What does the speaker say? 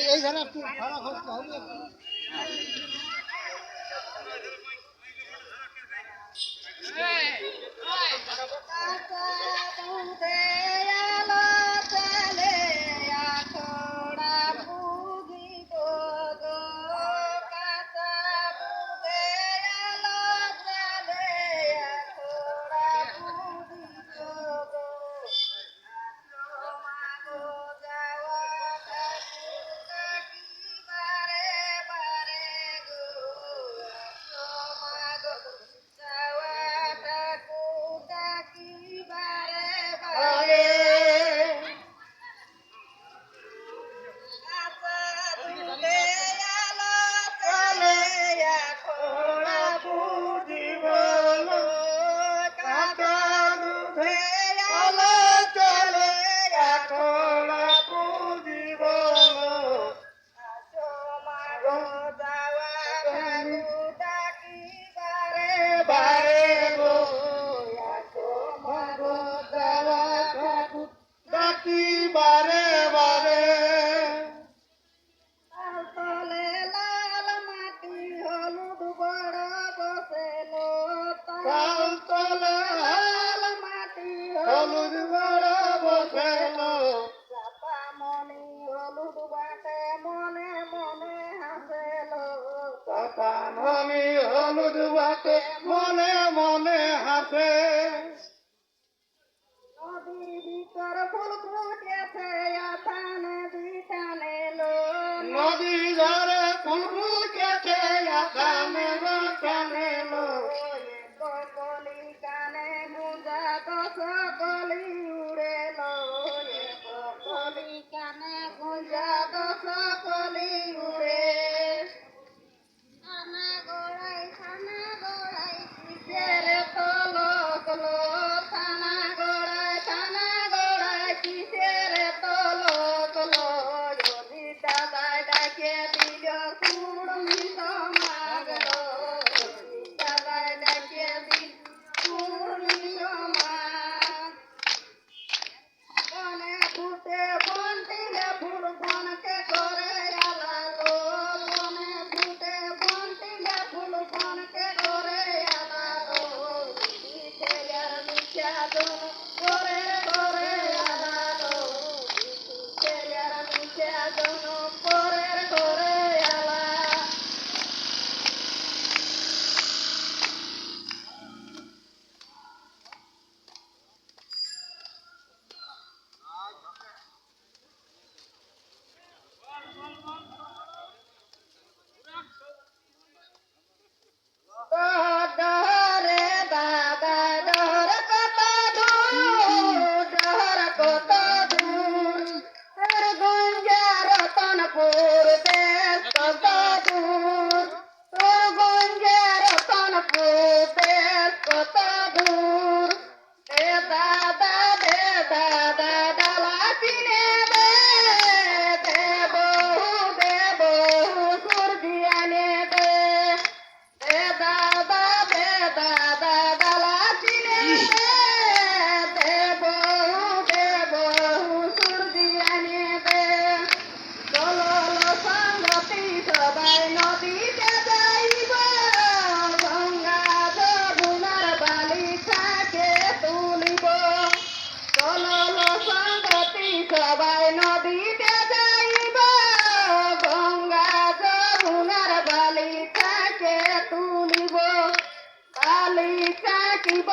এইখানে একটু খারাপ হবে। আমি হলুদ বাটে মনে মনে হাসে নদীর ভিতর ফুল ফুটেছে আথানে দিঠানে লো নদী ধারে ফুল ফুটেছে আকানে বাঁচানে লো কলি কানে গুঞ্জা দশ কলি উড়ে লো কলি কানে গুঞ্জা দশ কলি উড়ে থানা গোড়াই কিসের তলক লো থানা গোড়াই কিসের তলক লো যদি দাদাই ডাকে দিল কুড়মি সমাগ লো যদি দাদাই ডাকে দিল কুড়মি সমাগ বনে ফুটে বন দিলে ফুল বনকে করে আলালো বনে ফুটে বন দিলে ফুল বনকে করে আলালো ছেলের মিশা দোন করে করে আলালো ছেলের মিশা দোন করে করে আলা ডহরে দাদা ডহর কত দূর ডহর কত দূর তোর গুঞ্জা রতনপুর দেশ কত দূর তোর গুঞ্জা রতনপুর দেশ কত দূর দে দাদা ডালা কিনে দে বহু সূর্যিয়ানে দে দাদা ডালা কিনে দে বহু সূর্যিয়ানে দে চলো সংগতি সবাই নদীতে যাইব গঙ্গা যমুনার বালি থাকে তুলিব চলো সংগতি সবাই নদীতে যাইব গঙ্গা যমুনার বালি থাকে তুলিব বালি থাকিব